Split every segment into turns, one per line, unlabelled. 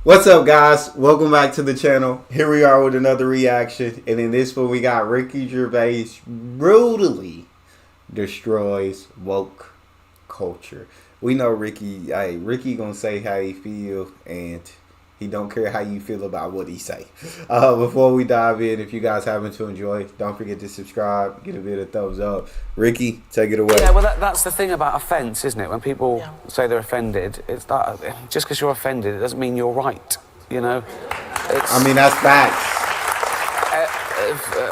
What's up, guys? Welcome back to the channel. Here we are with another reaction, and in this one we got Ricky Gervais brutally destroys woke culture. We know Ricky gonna say how he feel, and he don't care how you feel about what he say. Before we dive in, if you guys happen to enjoy, don't forget to subscribe, give a bit of thumbs up. Ricky, take it away.
Yeah, well, that's the thing about offence, isn't it? When people say they're offended, it's that just because you're offended, it doesn't mean you're right, you know?
I mean, that's facts.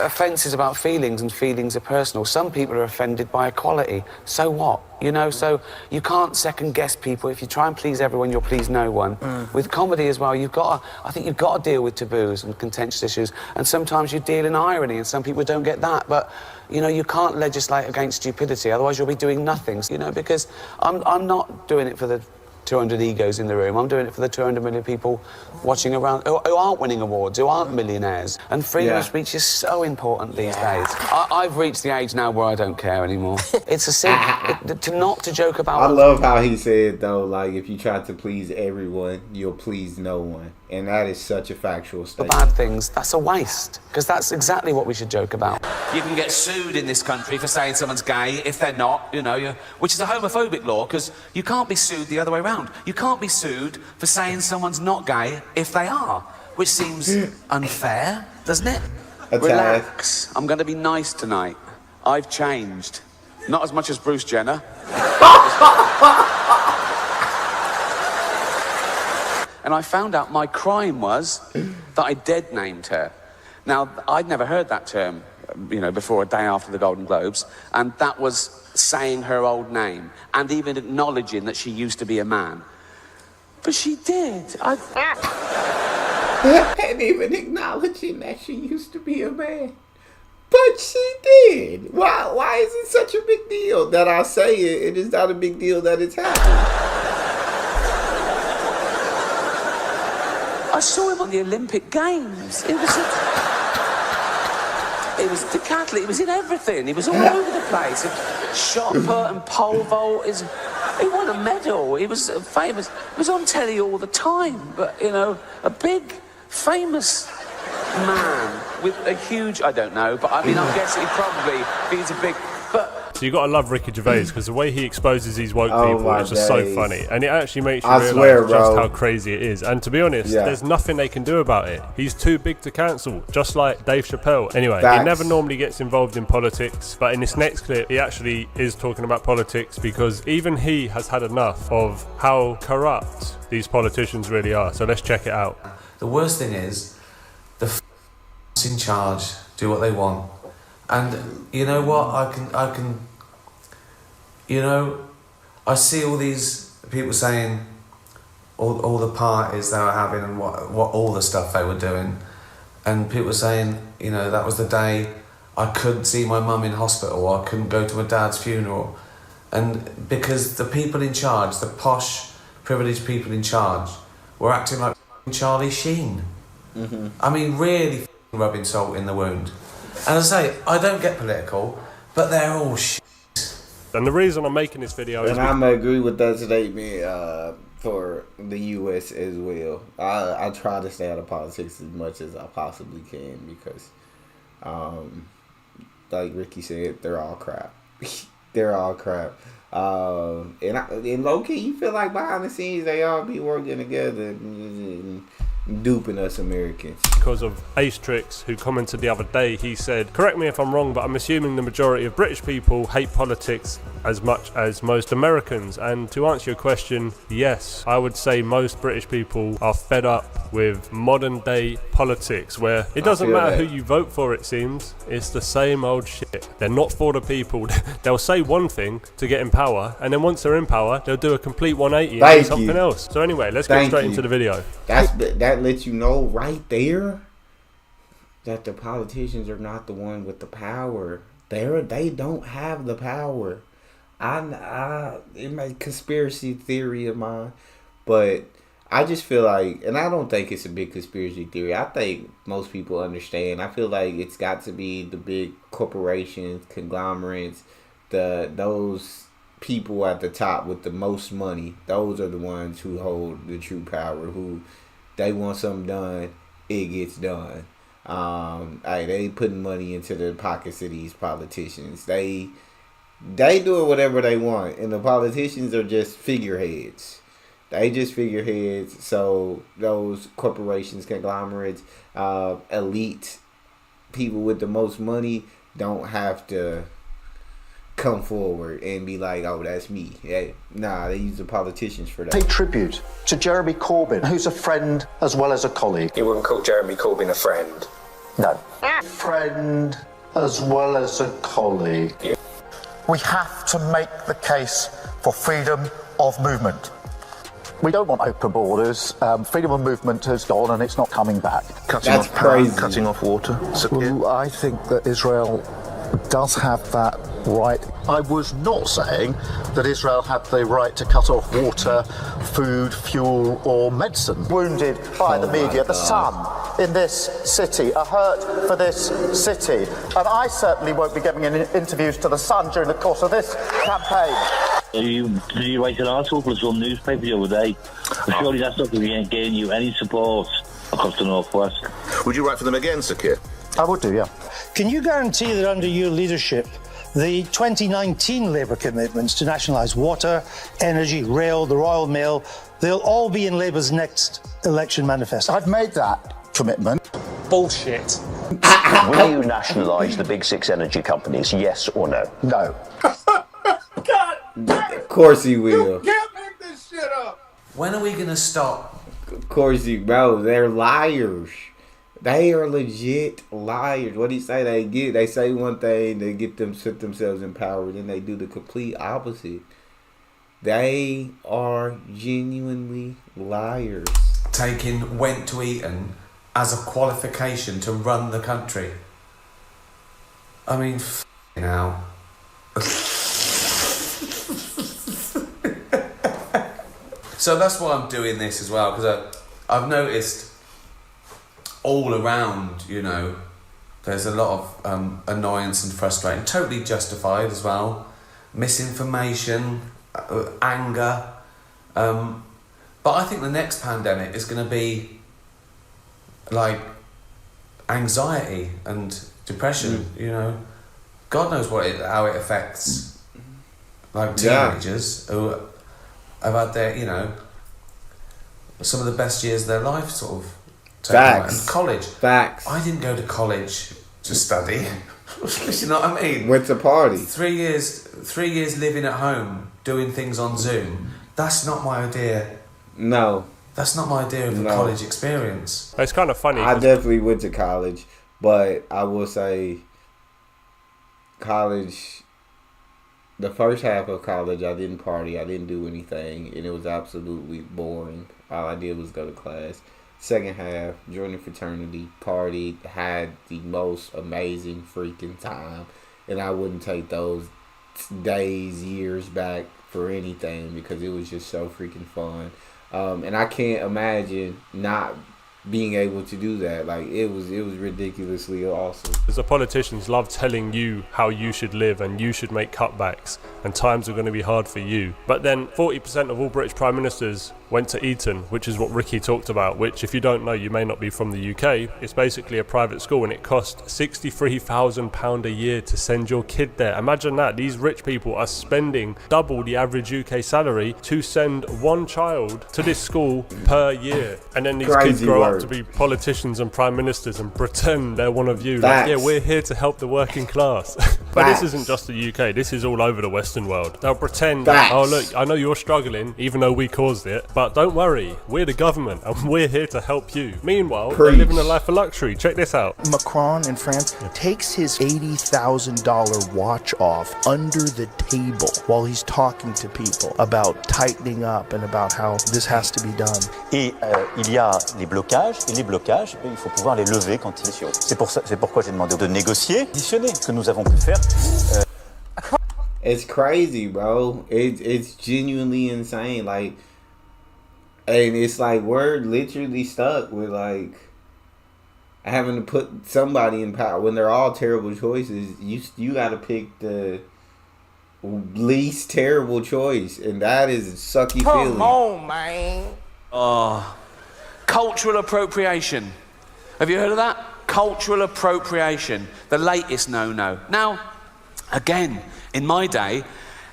Offence is about feelings, and feelings are personal. Some people are offended by equality. So what? You know, so you can't second guess people. If you try and please everyone, you'll please no one. With comedy as well, I think you've got to deal with taboos and contentious issues, and sometimes you deal in irony, and some people don't get that. But you know, you can't legislate against stupidity, otherwise you'll be doing nothing. You know, because I'm not doing it for the 200 egos in the room. I'm doing it for the 200 million people watching around who aren't winning awards, who aren't millionaires. And freedom of speech is so important these days. I've reached the age now where I don't care anymore. It's a sin to joke about.
I love how he said, though, like, if you try to please everyone, you'll please no one. And that is such a factual statement.
Bad things, that's a waste. Because that's exactly what we should joke about.
You can get sued in this country for saying someone's gay if they're not, you know, which is a homophobic law, because you can't be sued the other way around. You can't be sued for saying someone's not gay if they are, which seems unfair, doesn't it? Relax, I'm going to be nice tonight. I've changed. Not as much as Bruce Jenner. And I found out my crime was that I dead named her. Now, I'd never heard that term, you know, before a day after the Golden Globes, and that was saying her old name and even acknowledging that she used to be a man. But she did.
And even acknowledging that she used to be a man. But she did. Why is it such a big deal that I say it? It is not a big deal that it's happened.
I saw him on the Olympic Games. It was decathlon. It was in everything. He was all over the place. Shot put and pole vault. He won a medal. He was famous. He was on telly all the time. But, you know, a big, famous man with a huge, I don't know, but I mean, I'm guessing he's a big, but...
So you got to love Ricky Gervais, because the way he exposes these woke people is just so funny, and it actually makes you realise just how crazy it is. And to be honest, there's nothing they can do about it. He's too big to cancel, just like Dave Chappelle. Anyway, he never normally gets involved in politics, but in this next clip, he actually is talking about politics, because even he has had enough of how corrupt these politicians really are. So let's check it out.
The worst thing is, the in charge do what they want. And you know what, I can, you know, I see all these people saying all the parties they were having and what all the stuff they were doing, and people saying, you know, that was the day I couldn't see my mum in hospital, or I couldn't go to my dad's funeral, and because the people in charge, the posh, privileged people in charge, were acting like Charlie Sheen. I mean, really rubbing salt in the wound. And as I say, I don't get political, but they're all shit.
And the reason I'm making this video is...
And I'm going to agree with that statement for the U.S. as well. I try to stay out of politics as much as I possibly can because, like Ricky said, they're all crap. They're all crap. And low-key, you feel like behind the scenes, they all be working together and duping us Americans.
Because of Ace Tricks, who commented the other day, he said, correct me if I'm wrong, but I'm assuming the majority of British people hate politics as much as most Americans. And to answer your question, yes, I would say most British people are fed up with modern day politics, where it doesn't matter who you vote for, it seems. It's the same old shit. They're not for the people. They'll say one thing to get in power, and then once they're in power, they'll do a complete 180 and do something else. So anyway, let's get straight into the video.
That lets you know right there that the politicians are not the one with the power. They don't have the power. It may conspiracy theory of mine, but I just feel like, and I don't think it's a big conspiracy theory. I think most people understand. I feel like it's got to be the big corporations, conglomerates, those people at the top with the most money. Those are the ones who hold the true power, who they want something done, it gets done. They putting money into the pockets of these politicians. They doing whatever they want, and the politicians are just figureheads. They just figureheads. So those corporations, conglomerates, elite people with the most money don't have to come forward and be like, oh, that's me. Hey, nah, they use the politicians for that.
Pay tribute to Jeremy Corbyn, who's a friend as well as a colleague.
You wouldn't call Jeremy Corbyn a friend?
No. Friend as well as a colleague.
Yeah.
We have to make the case for freedom of movement. We don't want open borders. Freedom of movement has gone and it's not coming back.
That's crazy.
Cutting off water.
Well, I think that Israel does have that right. I was not saying that Israel had the right to cut off water, food, fuel or medicine. Wounded by the media, the Sun in this city, a hurt for this city. And I certainly won't be giving any interviews to the Sun during the course of this campaign.
Did you write an article for some newspaper the other day? Surely that's not going to gain you any support across the Northwest.
Would you write for them again, Sir Keir?
I would do, yeah.
Can you guarantee that under your leadership, the 2019 Labour commitments to nationalise water, energy, rail, the Royal Mail, they'll all be in Labour's next election manifesto?
I've made that commitment.
Bullshit.
Will you nationalise the big six energy companies, yes or no?
No.
Of course he will.
You can't make this shit up.
When are we going to stop?
Of course he, bro. They're liars. They are legit liars. What do you say? They say one thing, they set themselves in power, then they do the complete opposite. They are genuinely liars.
Taking went to Eton as a qualification to run the country. I mean, now. So that's why I'm doing this as well, because I've noticed all around, there's a lot of annoyance and frustration, totally justified as well, misinformation, anger, but I think the next pandemic is going to be like anxiety and depression. God knows how it affects like teenagers who have had their some of the best years of their life sort of.
Facts.
And college.
Facts.
I didn't go to college to study. You know what I mean?
Went to party.
3 years living at home, doing things on Zoom. That's not my idea.
No.
That's not my idea of a college experience.
It's kind of funny.
I definitely went to college, but I will say college, the first half of college, I didn't party. I didn't do anything, and it was absolutely boring. All I did was go to class. Second half, joined a fraternity, partied, had the most amazing freaking time. And I wouldn't take those days, years back for anything because it was just so freaking fun. And I can't imagine not being able to do that. Like, it was ridiculously awesome.
Because the politicians love telling you how you should live and you should make cutbacks and times are going to be hard for you. But then 40% of all British Prime Ministers went to Eton, which is what Ricky talked about, which if you don't know, you may not be from the UK. It's basically a private school and it costs £63,000 a year to send your kid there. Imagine that. These rich people are spending double the average UK salary to send one child to this school per year. And then these kids grow up to be politicians and prime ministers and pretend they're one of you. Like, yeah, we're here to help the working class. But this isn't just the UK, this is all over the Western world. They'll pretend, oh look, I know you're struggling, even though we caused it, but don't worry, we're the government and we're here to help you. Meanwhile, they're living a life of luxury. Check this out.
Macron in France takes his $80,000 watch off under the table while he's talking to people about tightening up and about how this has to be done.
Et il y a les blocages, et les blocages, il faut pouvoir les lever quand il est. C'est pourquoi j'ai demandé de négocier, additionner ce que nous avons pu faire.
It's crazy, bro. It's genuinely insane. Like, and it's like we're literally stuck with like having to put somebody in power when they're all terrible choices. You got to pick the least terrible choice, and that is a sucky feeling.
Come on, man.
Cultural appropriation. Have you heard of that? Cultural appropriation. The latest no-no. Now, again, in my day,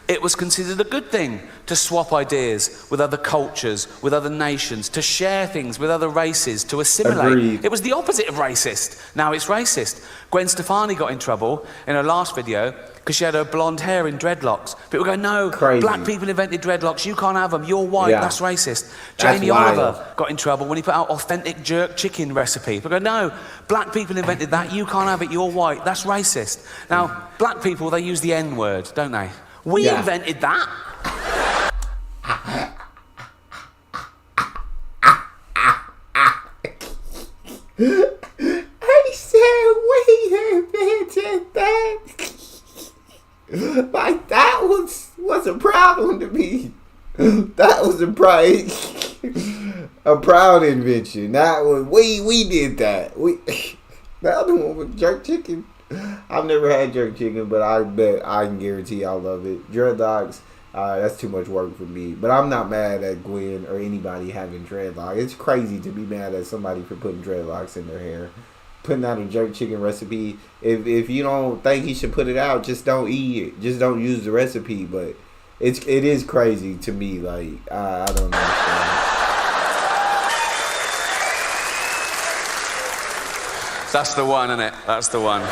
it was considered a good thing to swap ideas with other cultures, with other nations, to share things with other races, to assimilate.
Agreed.
It was the opposite of racist. Now it's racist. Gwen Stefani got in trouble in her last video because she had her blonde hair in dreadlocks. People go, no,
Crazy.
black people invented dreadlocks, you can't have them, you're white,
Yeah.
that's racist.
That's
Jamie
wild.
Oliver got in trouble when he put out authentic jerk chicken recipe. People go, no, black people invented that, you can't have it, you're white, that's racist. Now, black people, they use the N-word, don't they? We
Yeah.
invented that.
I said we invented that. Like that was a proud one to me. That was a proud invention. That was we did that. The other one was jerk chicken. I've never had jerk chicken, but I bet I can guarantee I love it. Dreadlocks, that's too much work for me. But I'm not mad at Gwen or anybody having dreadlocks. It's crazy to be mad at somebody for putting dreadlocks in their hair. Putting out a jerk chicken recipe. If you don't think he should put it out, just don't eat it. Just don't use the recipe. But it is crazy to me. Like I don't understand.
That's the one, isn't it? That's the one.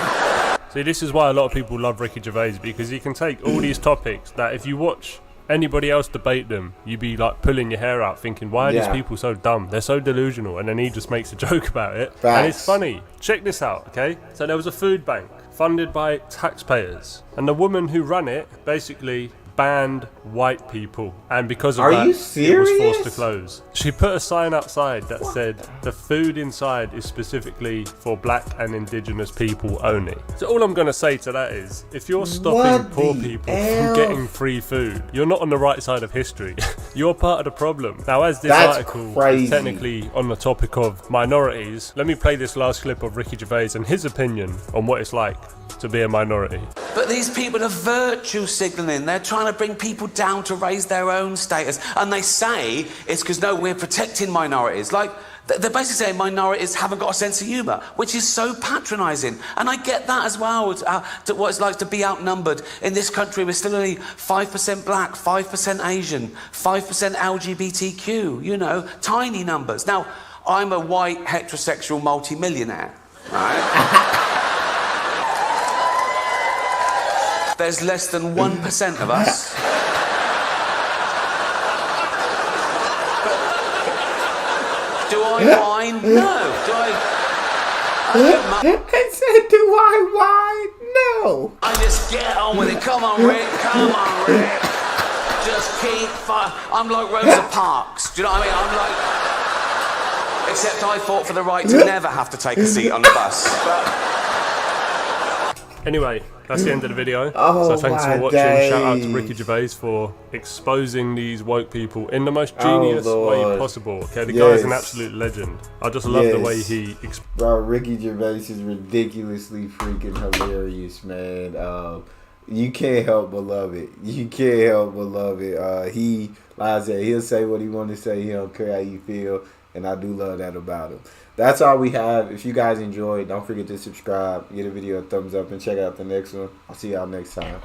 See, this is why a lot of people love Ricky Gervais, because he can take all these topics that if you watch anybody else debate them, you'd be like pulling your hair out thinking, why are these people so dumb? They're so delusional. And then he just makes a joke about it.
Facts.
And it's funny. Check this out, okay? So there was a food bank funded by taxpayers. And the woman who ran it basically banned white people, and because of
Are
that,
you
it was
serious?
forced to close. She put a sign outside that said the food inside is specifically for black and indigenous people only. So all I'm going to say to that is, if you're stopping
What
poor
the
people
hell?
from getting free food, you're not on the right side of history. You're part of the problem. Now, as this
That's
article
crazy.
is technically on the topic of minorities, let me play this last clip of Ricky Gervais and his opinion on what it's like to be a minority.
But these people are virtue signalling. They're trying to bring people down to raise their own status. And they say it's because, no, we're protecting minorities. Like, they're basically saying minorities haven't got a sense of humour, which is so patronising. And I get that as well, to what it's like to be outnumbered. In this country, we're still only 5% black, 5% Asian, 5% LGBTQ, you know, tiny numbers. Now, I'm a white, heterosexual multi-millionaire, right? There's less than 1% of us. Do I whine? No. Do I
I said, do I whine? No.
I just get on with it. Come on, Rick. Come on, Rick. Just keep I'm like Rosa Parks. Do you know what I mean? I'm like... Except I fought for the right to never have to take a seat on the bus.
Anyway, that's the end of the video.
Oh,
so thanks for
my
watching. Shout out to
days.
Ricky Gervais for exposing these woke people in the most genius way
Lord.
possible. Okay, the guy's an
Yes.
absolute legend. I just love the way
Yes.
he
Bro, Ricky Gervais is ridiculously freaking hilarious, man. You can't help but love it. You can't help but love it. He, like I said, he'll say what he want to say. He don't care how you feel, and I do love that about him. That's all we have. If you guys enjoyed, don't forget to subscribe, give the video a thumbs up, and check out the next one. I'll see y'all next time.